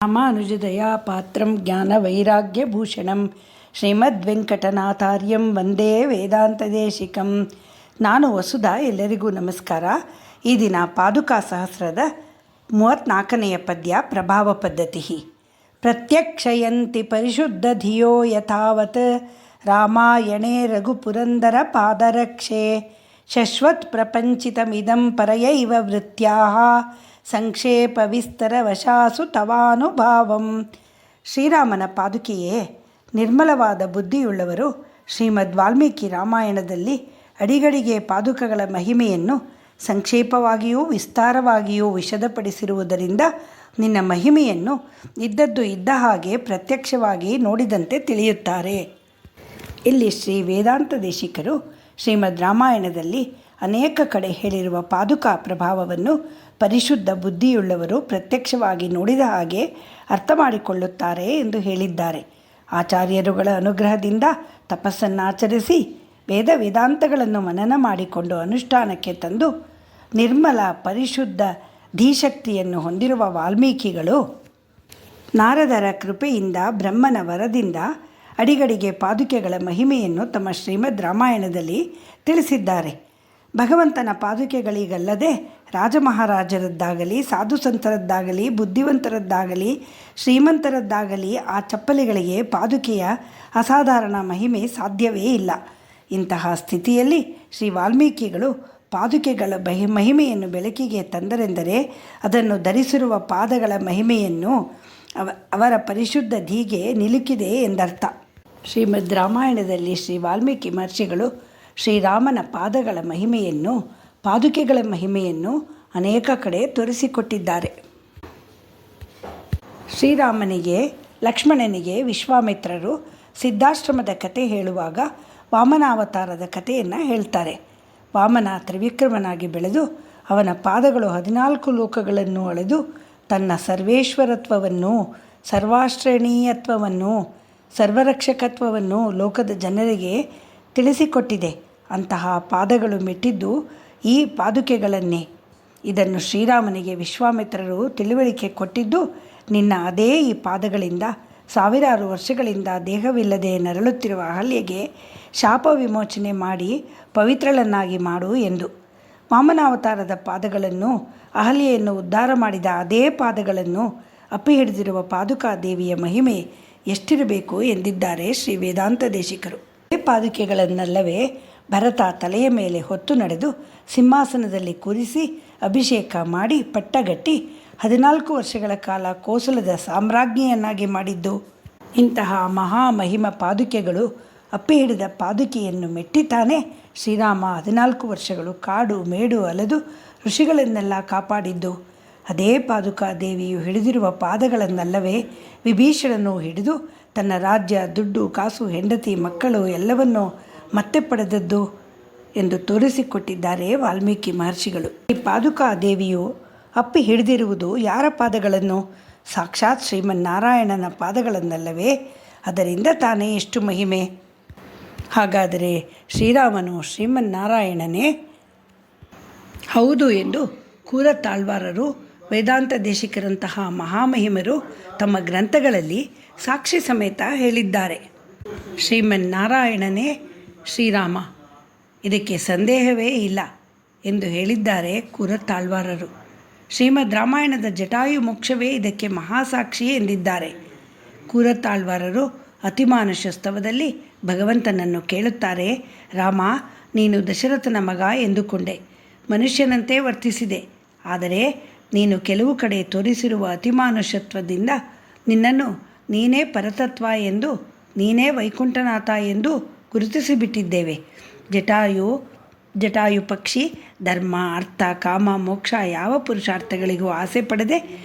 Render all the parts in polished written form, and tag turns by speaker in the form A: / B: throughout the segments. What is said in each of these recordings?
A: ರಾಮಾನುಜದಯಾ ಪಾತ್ರಂ ಜ್ಞಾನವೈರಾಗ್ಯಭೂಷಣಂ ಶ್ರೀಮದ್ವೆಂಕಟನಾಥಾರ್ಯಂ ವಂದೇ ವೇದಾಂತದೇಶಿಕಂ. ನಾನು ವಸುಧಾ. ಎಲ್ಲರಿಗೂ ನಮಸ್ಕಾರ. ಈ ದಿನ ಪಾದುಕಾ ಸಹಸ್ರದ 34ನೆಯ ಪದ್ಯ ಪ್ರಭಾವ ಪದ್ಧತಿ. ಪ್ರತ್ಯಕ್ಷಯಂತಿ ಪರಿಶುದ್ಧ ಧಿಯೋ ಯಥಾವತ್ ರಾಮಾಯಣೇ ರಘುಪುರಂದರ ಪಾದರಕ್ಷೆ ಶಶ್ವತ್ ಪ್ರಪಂಚಿತಮಿದಂ ಪರಯೈವ ವೃತ್ಯಾಃ ಸಂಕ್ಷೇಪ ವಿಸ್ತರ ವಶಾಸು ತವಾನುಭಾವಂ. ಶ್ರೀರಾಮನ ಪಾದುಕೆಯೇ, ನಿರ್ಮಲವಾದ ಬುದ್ಧಿಯುಳ್ಳವರು ಶ್ರೀಮದ್ ವಾಲ್ಮೀಕಿ ರಾಮಾಯಣದಲ್ಲಿ ಅಡಿಗಡಿಗೆ ಪಾದುಕಗಳ ಮಹಿಮೆಯನ್ನು ಸಂಕ್ಷೇಪವಾಗಿಯೂ ವಿಸ್ತಾರವಾಗಿಯೂ ವಿಶದಪಡಿಸಿರುವುದರಿಂದ ನಿನ್ನ ಮಹಿಮೆಯನ್ನು ಇದ್ದದ್ದು ಇದ್ದ ಹಾಗೆ ಪ್ರತ್ಯಕ್ಷವಾಗಿ ನೋಡಿದಂತೆ ತಿಳಿಯುತ್ತಾರೆ. ಇಲ್ಲಿ ಶ್ರೀ ವೇದಾಂತ ದೇಶಿಕರು ಶ್ರೀಮದ್ ರಾಮಾಯಣದಲ್ಲಿ ಅನೇಕ ಕಡೆ ಹೇಳಿರುವ ಪಾದುಕಾ ಪ್ರಭಾವವನ್ನು ಪರಿಶುದ್ಧ ಬುದ್ಧಿಯುಳ್ಳವರು ಪ್ರತ್ಯಕ್ಷವಾಗಿ ನೋಡಿದ ಹಾಗೆ ಅರ್ಥ ಮಾಡಿಕೊಳ್ಳುತ್ತಾರೆ ಎಂದು ಹೇಳಿದ್ದಾರೆ. ಆಚಾರ್ಯರುಗಳ ಅನುಗ್ರಹದಿಂದ ತಪಸ್ಸನ್ನಾಚರಿಸಿ ವೇದ ವೇದಾಂತಗಳನ್ನು ಮನನ ಮಾಡಿಕೊಂಡು ಅನುಷ್ಠಾನಕ್ಕೆ ತಂದು ನಿರ್ಮಲ ಪರಿಶುದ್ಧ ಧೀಶಕ್ತಿಯನ್ನು ಹೊಂದಿರುವ ವಾಲ್ಮೀಕಿಗಳು ನಾರದರ ಕೃಪೆಯಿಂದ ಬ್ರಹ್ಮನ ವರದಿಂದ ಅಡಿಗಡಿಗೆ ಪಾದುಕೆಗಳ ಮಹಿಮೆಯನ್ನು ತಮ್ಮ ಶ್ರೀಮದ್ ರಾಮಾಯಣದಲ್ಲಿ ತಿಳಿಸಿದ್ದಾರೆ. ಭಗವಂತನ ಪಾದುಕೆಗಳಿಗಲ್ಲದೆ ರಾಜಮಹಾರಾಜರದ್ದಾಗಲಿ ಸಾಧು ಸಂತರದ್ದಾಗಲಿ ಬುದ್ಧಿವಂತರದ್ದಾಗಲಿ ಶ್ರೀಮಂತರದ್ದಾಗಲಿ ಆ ಚಪ್ಪಲಿಗಳಿಗೆ ಪಾದುಕೆಯ ಅಸಾಧಾರಣ ಮಹಿಮೆ ಸಾಧ್ಯವೇ ಇಲ್ಲ. ಇಂತಹ ಸ್ಥಿತಿಯಲ್ಲಿ ಶ್ರೀ ವಾಲ್ಮೀಕಿಗಳು ಪಾದುಕೆಗಳ ಮಹಿಮೆಯನ್ನು ಬೆಳಕಿಗೆ ತಂದರೆಂದರೆ ಅದನ್ನು ಧರಿಸಿರುವ ಪಾದಗಳ ಮಹಿಮೆಯನ್ನು ಅವರ ಪರಿಶುದ್ಧ ಧೀಗೆ ನಿಲುಕಿದೆ ಎಂದರ್ಥ. ಶ್ರೀಮದ್ ರಾಮಾಯಣದಲ್ಲಿ ಶ್ರೀ ವಾಲ್ಮೀಕಿ ಮಹರ್ಷಿಗಳು ಶ್ರೀರಾಮನ ಪಾದಗಳ ಮಹಿಮೆಯನ್ನು ಪಾದುಕೆಗಳ ಮಹಿಮೆಯನ್ನು ಅನೇಕ ಕಡೆ ತೋರಿಸಿಕೊಟ್ಟಿದ್ದಾರೆ. ಶ್ರೀರಾಮನಿಗೆ ಲಕ್ಷ್ಮಣನಿಗೆ ವಿಶ್ವಾಮಿತ್ರರು ಸಿದ್ಧಾಶ್ರಮದ ಕತೆ ಹೇಳುವಾಗ ವಾಮನಾವತಾರದ ಕಥೆಯನ್ನು ಹೇಳ್ತಾರೆ. ವಾಮನ ತ್ರಿವಿಕ್ರಮನಾಗಿ ಬೆಳೆದು ಅವನ ಪಾದಗಳು 14 ಲೋಕಗಳನ್ನು ಅಳೆದು ತನ್ನ ಸರ್ವೇಶ್ವರತ್ವವನ್ನು ಸರ್ವಾಶ್ರಯಣೀಯತ್ವವನ್ನು ಸರ್ವರಕ್ಷಕತ್ವವನ್ನು ಲೋಕದ ಜನರಿಗೆ ತಿಳಿಸಿಕೊಟ್ಟಿದೆ. ಅಂತಹ ಪಾದಗಳು ಮೆಟ್ಟಿದ್ದು ಈ ಪಾದುಕೆಗಳನ್ನೇ. ಇದನ್ನು ಶ್ರೀರಾಮನಿಗೆ ವಿಶ್ವಾಮಿತ್ರರು ತಿಳಿವಳಿಕೆ ಕೊಟ್ಟಿದ್ದು ನಿನ್ನ ಅದೇ ಈ ಪಾದಗಳಿಂದ ಸಾವಿರಾರು ವರ್ಷಗಳಿಂದ ದೇಹವಿಲ್ಲದೆ ನರಳುತ್ತಿರುವ ಅಹಲ್ಯೆಗೆ ಶಾಪ ವಿಮೋಚನೆ ಮಾಡಿ ಪವಿತ್ರಳನ್ನಾಗಿ ಮಾಡು ಎಂದು. ವಾಮನಾವತಾರದ ಪಾದಗಳನ್ನು ಅಹಲ್ಯೆಯನ್ನು ಉದ್ಧಾರ ಮಾಡಿದ ಅದೇ ಪಾದಗಳನ್ನು ಅಪ್ಪಿ ಹಿಡಿದಿರುವ ಪಾದುಕಾ ದೇವಿಯ ಮಹಿಮೆ ಎಷ್ಟಿರಬೇಕು ಎಂದಿದ್ದಾರೆ ಶ್ರೀ ವೇದಾಂತ ದೇಶಿಕರು. ಈ ಪಾದುಕೆಗಳನ್ನಲ್ಲವೇ ಭರತ ತಲೆಯ ಮೇಲೆ ಹೊತ್ತು ನಡೆದು ಸಿಂಹಾಸನದಲ್ಲಿ ಕೂರಿಸಿ ಅಭಿಷೇಕ ಮಾಡಿ ಪಟ್ಟಗಟ್ಟಿ 14 ವರ್ಷಗಳ ಕಾಲ ಕೋಸಲದ ಸಾಮ್ರಾಜ್ಞಿಯನ್ನಾಗಿ ಮಾಡಿದ್ದು. ಇಂತಹ ಮಹಾಮಹಿಮ ಪಾದುಕೆಗಳು ಅಪ್ಪಿ ಹಿಡಿದ ಪಾದುಕೆಯನ್ನು ಮೆಟ್ಟಿತಾನೆ ಶ್ರೀರಾಮ 14 ವರ್ಷಗಳು ಕಾಡು ಮೇಡು ಅಲೆದು ಋಷಿಗಳನ್ನೆಲ್ಲ ಕಾಪಾಡಿದ್ದು. ಅದೇ ಪಾದುಕಾ ದೇವಿಯು ಹಿಡಿದಿರುವ ಪಾದಗಳನ್ನಲ್ಲವೇ ವಿಭೀಷಣನು ಹಿಡಿದು ತನ್ನ ರಾಜ್ಯ ದುಡ್ಡು ಕಾಸು ಹೆಂಡತಿ ಮಕ್ಕಳು ಎಲ್ಲವನ್ನೂ ಮತ್ತೆ ಪಡೆದದ್ದು ಎಂದು ತೋರಿಸಿಕೊಟ್ಟಿದ್ದಾರೆ ವಾಲ್ಮೀಕಿ ಮಹರ್ಷಿಗಳು. ಈ ಪಾದುಕಾ ದೇವಿಯು ಅಪ್ಪಿ ಹಿಡಿದಿರುವುದು ಯಾರ ಪಾದಗಳನ್ನು? ಸಾಕ್ಷಾತ್ ಶ್ರೀಮನ್ನಾರಾಯಣನ ಪಾದಗಳನ್ನಲ್ಲವೇ? ಅದರಿಂದ ತಾನೇ ಎಷ್ಟು ಮಹಿಮೆ. ಹಾಗಾದರೆ ಶ್ರೀರಾಮನು ಶ್ರೀಮನ್ನಾರಾಯಣನೇ? ಹೌದು ಎಂದು ಕೂರತಾಳ್ವಾರರು ವೇದಾಂತ ದೇಶಿಕರಂತಹ ಮಹಾಮಹಿಮರು ತಮ್ಮ ಗ್ರಂಥಗಳಲ್ಲಿ ಸಾಕ್ಷಿ ಸಮೇತ ಹೇಳಿದ್ದಾರೆ. ಶ್ರೀಮನ್ನಾರಾಯಣನೇ ಶ್ರೀರಾಮ, ಇದಕ್ಕೆ ಸಂದೇಹವೇ ಇಲ್ಲ ಎಂದು ಹೇಳಿದ್ದಾರೆ ಕೂರತಾಳ್ವಾರರು. ಶ್ರೀಮದ್ ರಾಮಾಯಣದ ಜಟಾಯು ಮೋಕ್ಷವೇ ಇದಕ್ಕೆ ಮಹಾಸಾಕ್ಷಿ ಎಂದಿದ್ದಾರೆ. ಕೂರತಾಳ್ವಾರರು ಅತಿಮಾನುಷ ಸ್ತವದಲ್ಲಿ ಭಗವಂತನನ್ನು ಕೇಳುತ್ತಾರೆ. ರಾಮ, ನೀನು ದಶರಥನ ಮಗ ಎಂದುಕೊಂಡೆ, ಮನುಷ್ಯನಂತೆ ವರ್ತಿಸಿದೆ. ಆದರೆ ನೀನು ಕೆಲವು ಕಡೆ ತೋರಿಸಿರುವ ಅತಿಮಾನುಷತ್ವದಿಂದ ನಿನ್ನನ್ನು ನೀನೇ ಪರತತ್ವ ಎಂದು ನೀನೇ ವೈಕುಂಠನಾಥ ಎಂದು ಗುರುತಿಸಿಬಿಟ್ಟಿದ್ದೇವೆ. ಜಟಾಯು ಪಕ್ಷಿ ಧರ್ಮ ಅರ್ಥ ಕಾಮ ಮೋಕ್ಷ ಯಾವ ಪುರುಷಾರ್ಥಗಳಿಗೂ ಆಸೆ ಪಡದೆ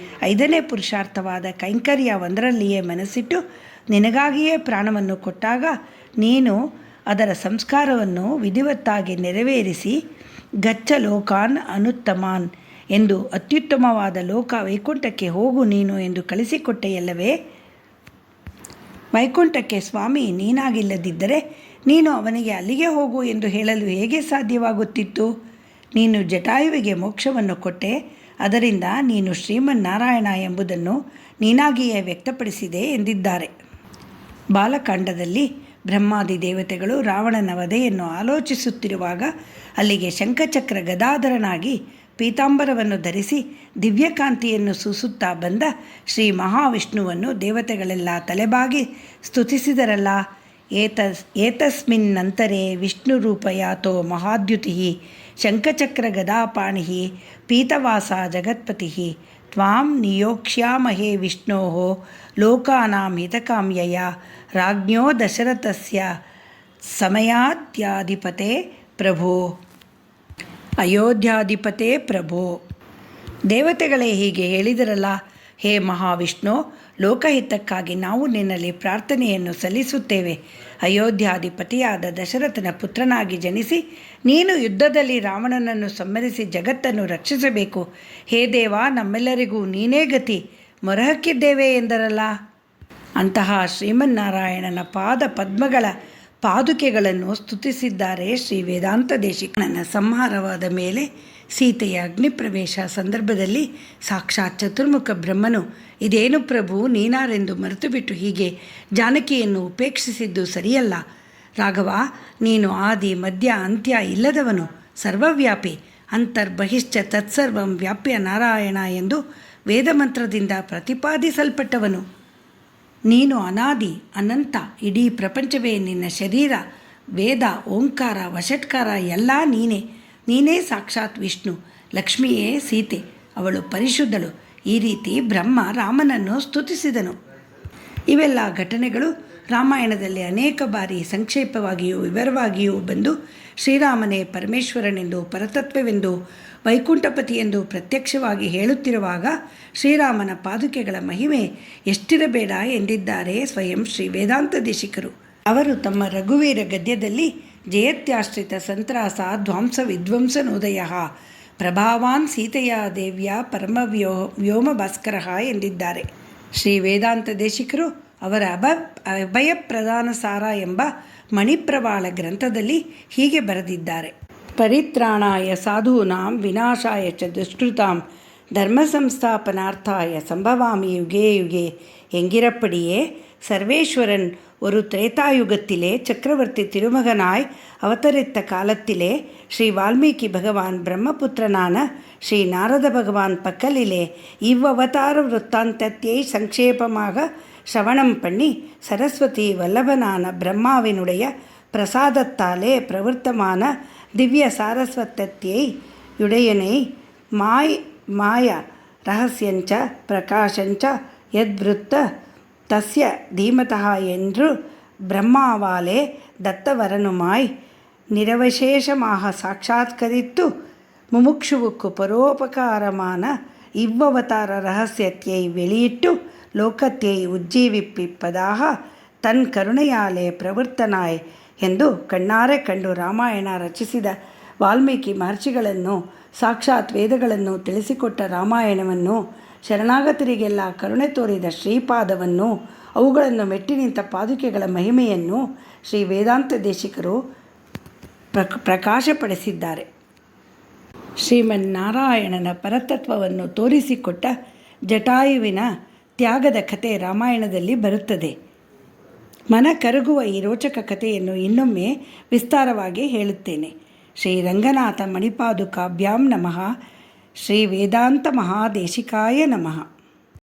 A: 5ನೇ ಪುರುಷಾರ್ಥವಾದ ಕೈಂಕರ್ಯ ಒಂದರಲ್ಲಿಯೇ ಮನಸ್ಸಿಟ್ಟು ನಿನಗಾಗಿಯೇ ಪ್ರಾಣವನ್ನು ಕೊಟ್ಟಾಗ ನೀನು ಅದರ ಸಂಸ್ಕಾರವನ್ನು ವಿಧಿವತ್ತಾಗಿ ನೆರವೇರಿಸಿ ಗಚ್ಚ ಲೋಕಾನ್ ಅನುತ್ತಮಾನ್ ಎಂದು ಅತ್ಯುತ್ತಮವಾದ ಲೋಕ ವೈಕುಂಠಕ್ಕೆ ಹೋಗು ನೀನು ಎಂದು ಕಳಿಸಿಕೊಟ್ಟೆಯಲ್ಲವೇ? ವೈಕುಂಠಕ್ಕೆ ಸ್ವಾಮಿ ನೀನಾಗಿಲ್ಲದಿದ್ದರೆ ನೀನು ಅವನಿಗೆ ಅಲ್ಲಿಗೆ ಹೋಗು ಎಂದು ಹೇಳಲು ಹೇಗೆ ಸಾಧ್ಯವಾಗುತ್ತಿತ್ತು? ನೀನು ಜಟಾಯುವಿಗೆ ಮೋಕ್ಷವನ್ನು ಕೊಟ್ಟೆ, ಅದರಿಂದ ನೀನು ಶ್ರೀಮನ್ನಾರಾಯಣ ಎಂಬುದನ್ನು ನೀನಾಗಿಯೇ ವ್ಯಕ್ತಪಡಿಸಿದೆ ಎಂದಿದ್ದಾರೆ. ಬಾಲಕಾಂಡದಲ್ಲಿ ಬ್ರಹ್ಮಾದಿ ದೇವತೆಗಳು ರಾವಣನ ವಧೆಯನ್ನು ಆಲೋಚಿಸುತ್ತಿರುವಾಗ ಅಲ್ಲಿಗೆ ಶಂಖಚಕ್ರ ಗದಾಧರನಾಗಿ ಪೀತಾಂಬರವನ್ನು ಧರಿಸಿ ದಿವ್ಯಕಾಂತಿಯನ್ನು ಸೂಸುತ್ತಾ ಬಂದ ಶ್ರೀ ಮಹಾವಿಷ್ಣುವನ್ನು ದೇವತೆಗಳೆಲ್ಲ ತಲೆಬಾಗಿ ಸ್ತುತಿಸಿದರಲ್ಲ. ಏತಸ್ಮಿನ್ನಂತರೆ ವಿಷ್ಣುರೂಪಯಾತೋ ಮಹಾದ್ಯುತಿ ಶಂಖಚಕ್ರ ಗದಾಪಾಣಿ ಪೀತವಾಸ ಜಗತ್ಪತಿ ತ್ವಾಂ ನಿಯೋಕ್ಷ್ಯಾಮಹೇ ವಿಷ್ಣೋ ಲೋಕಾನಾಂ ಹಿತಕಾಮ್ಯಯ ರಾಜ್ಞೋ ದಶರಥಸ್ಯ ಸಮಯಾದ್ಯಾಧಿಪತೆ ಪ್ರಭೋ. ಅಯೋಧ್ಯಾಧಿಪತೆ ಪ್ರಭೋ. ದೇವತೆಗಳೇ ಹೀಗೆ ಹೇಳಿದರಲ್ಲ, ಹೇ ಮಹಾವಿಷ್ಣು, ಲೋಕಹಿತಕ್ಕಾಗಿ ನಾವು ನಿನ್ನಲ್ಲಿ ಪ್ರಾರ್ಥನೆಯನ್ನು ಸಲ್ಲಿಸುತ್ತೇವೆ. ಅಯೋಧ್ಯಾಧಿಪತಿಯಾದ ದಶರಥನ ಪುತ್ರನಾಗಿ ಜನಿಸಿ ನೀನು ಯುದ್ಧದಲ್ಲಿ ರಾವಣನನ್ನು ಸಂಹರಿಸಿ ಜಗತ್ತನ್ನು ರಕ್ಷಿಸಬೇಕು. ಹೇ ದೇವ, ನಮ್ಮೆಲ್ಲರಿಗೂ ನೀನೇ ಗತಿ, ಮೊರೆಹಕ್ಕಿದ್ದೇವೆ ಎಂದರಲ್ಲ. ಅಂತಹ ಶ್ರೀಮನ್ನಾರಾಯಣನ ಪಾದ ಪದ್ಮಗಳ ಪಾದುಕೆಗಳನ್ನು ಸ್ತುತಿಸಿದ್ದಾರೆ ಶ್ರೀ ವೇದಾಂತ ದೇಶಿಕನ. ಸಂಹಾರವಾದ ಮೇಲೆ ಸೀತೆಯ ಅಗ್ನಿಪ್ರವೇಶ ಸಂದರ್ಭದಲ್ಲಿ ಸಾಕ್ಷಾತ್ ಚತುರ್ಮುಖ ಬ್ರಹ್ಮನು, ಇದೇನು ಪ್ರಭು, ನೀನಾರೆಂದು ಮರೆತುಬಿಟ್ಟು ಹೀಗೆ ಜಾನಕಿಯನ್ನು ಉಪೇಕ್ಷಿಸಿದ್ದು ಸರಿಯಲ್ಲ. ರಾಘವ, ನೀನು ಆದಿ ಮಧ್ಯ ಅಂತ್ಯ ಇಲ್ಲದವನು, ಸರ್ವವ್ಯಾಪಿ, ಅಂತರ್ಬಹಿಶ್ಚ ತತ್ಸರ್ವಂ ವ್ಯಾಪ್ಯ ನಾರಾಯಣ ಎಂದು ವೇದಮಂತ್ರದಿಂದ ಪ್ರತಿಪಾದಿಸಲ್ಪಟ್ಟವನು. ನೀನು ಅನಾದಿ ಅನಂತ, ಇಡೀ ಪ್ರಪಂಚವೇ ನಿನ್ನ ಶರೀರ. ವೇದ, ಓಂಕಾರ, ವಷಟ್ಕಾರ ಎಲ್ಲ ನೀನೇ ಸಾಕ್ಷಾತ್ ವಿಷ್ಣು. ಲಕ್ಷ್ಮಿಯೇ ಸೀತೆ, ಅವಳು ಪರಿಶುದ್ಧಳು. ಈ ರೀತಿ ಬ್ರಹ್ಮ ರಾಮನನ್ನು ಸ್ತುತಿಸಿದನು. ಇವೆಲ್ಲ ಘಟನೆಗಳು ರಾಮಾಯಣದಲ್ಲಿ ಅನೇಕ ಬಾರಿ ಸಂಕ್ಷೇಪವಾಗಿಯೂ ವಿವರವಾಗಿಯೂ ಬಂದು ಶ್ರೀರಾಮನೇ ಪರಮೇಶ್ವರನೆಂದು, ಪರತತ್ವವೆಂದು, ವೈಕುಂಠಪತಿಯೆಂದು ಪ್ರತ್ಯಕ್ಷವಾಗಿ ಹೇಳುತ್ತಿರುವಾಗ ಶ್ರೀರಾಮನ ಪಾದುಕೆಗಳ ಮಹಿಮೆ ಎಷ್ಟಿರಬೇಡ ಎಂದಿದ್ದಾರೆ ಸ್ವಯಂ ಶ್ರೀ ವೇದಾಂತ ದೇಶಿಕರು. ಅವರು ತಮ್ಮ ರಘುವೀರ ಗದ್ಯದಲ್ಲಿ ಜಯತ್ಯಾಶ್ರಿತ ಸಂತ್ರಾಸ ಧ್ವಂಸ ವಿಧ್ವಂಸನೋದಯ ಪ್ರಭಾವಾನ್ ಸೀತೆಯ ದೇವ್ಯ ಪರಮ ವ್ಯೋಮ ಭಾಸ್ಕರ ಎಂದಿದ್ದಾರೆ. ಶ್ರೀ ವೇದಾಂತ ದೇಶಿಕರು ಅವರ ಅಭಯ ಪ್ರಧಾನ ಸಾರ ಎಂಬ ಮಣಿಪ್ರವಾಳ ಗ್ರಂಥದಲ್ಲಿ ಹೀಗೆ ಬರೆದಿದ್ದಾರೆ. ಪರಿತ್ರಾಣಾಯ ಸಾಧೂನಾಂ ವಿನಾಶಾಯ ಚ ದುಷ್ಕೃತಾಂ ಧರ್ಮ ಸಂಸ್ಥಾಪನಾರ್ಥಾಯ ಸಂಭವಾಮಿ ಯುಗೇ ಯುಗೇ. என்கிறபடியே சர்வேஸ்வரன் ஒரு திரேதாயுகத்திலே சக்கரவர்த்தி திருமகனாய் அவதரித்த காலத்திலே ஸ்ரீ வால்மீகி பகவான் பிரம்மபுத்திரனான ஸ்ரீ நாரத பகவான் பக்கலிலே இவ்வவதார விருத்தாந்தத்தை சங்கேபமாக ஸ்ரவணம் பண்ணி சரஸ்வதி வல்லபனான பிரம்மாவினுடைய பிரசாதத்தாலே பிரவர்த்தமான திவ்ய சாரஸ்வத்தத்தை யுடையனை மாய ரகசியஞ்ச பிரகாஷஞ்ச ಯದ್ವೃತ್ತ ತಸ್ಯ ಧೀಮತಃ ಎಂದು ಬ್ರಹ್ಮಾವಾಲೆ ದತ್ತವರನುಮಾಯ್ ನಿರವಶೇಷಮಾಹ ಸಾಕ್ಷಾತ್ಕರಿತ್ತು ಮುಮುಕ್ಷುವುಕ್ಕು ಪರೋಪಕಾರಮಾನ ಇವ್ವವತಾರ ರಹಸ್ಯತ್ಯೈ வெளியிட்டு ಲೋಕತ್ಯೈ ಉಜ್ಜೀವಿಪ್ಪಿಪ್ಪதாக ತನ್ ಕರುಣೆಯಾಲೆ ಪ್ರವರ್ತನಾಯ್ ಎಂದು ಕಣ್ಣಾರೆ ಕಂಡು ರಾಮಾಯಣ ರಚಿಸಿದ ವಾಲ್ಮೀಕಿ ಮಹರ್ಷಿಗಳನ್ನು, ಸಾಕ್ಷಾತ್ ವೇದಗಳನ್ನು ತಿಳಿಸಿಕೊಟ್ಟ ರಾಮಾಯಣವನ್ನು, ಶರಣಾಗತರಿಗೆಲ್ಲ ಕರುಣೆ ತೋರಿದ ಶ್ರೀಪಾದವನ್ನು, ಅವುಗಳನ್ನು ಮೆಟ್ಟಿ ನಿಂತ ಪಾದುಕೆಗಳ ಮಹಿಮೆಯನ್ನು ಶ್ರೀ ವೇದಾಂತ ದೇಶಿಕರು ಪ್ರಕಾಶಪಡಿಸಿದ್ದಾರೆ. ಶ್ರೀಮನ್ನಾರಾಯಣನ ಪರತತ್ವವನ್ನು ತೋರಿಸಿಕೊಟ್ಟ ಜಟಾಯುವಿನ ತ್ಯಾಗದ ಕಥೆ ರಾಮಾಯಣದಲ್ಲಿ ಬರುತ್ತದೆ. ಮನ ಕರಗುವ ಈ ರೋಚಕ ಕಥೆಯನ್ನು ಇನ್ನೊಮ್ಮೆ ವಿಸ್ತಾರವಾಗಿ ಹೇಳುತ್ತೇನೆ. ಶ್ರೀ ರಂಗನಾಥ ಮಣಿಪಾದುಕಾಭ್ಯಾಂ ನಮಃ. ಶ್ರೀ ವೇದಾಂತ ಮಹಾದೇಶಿಕಾಯ ನಮಃ.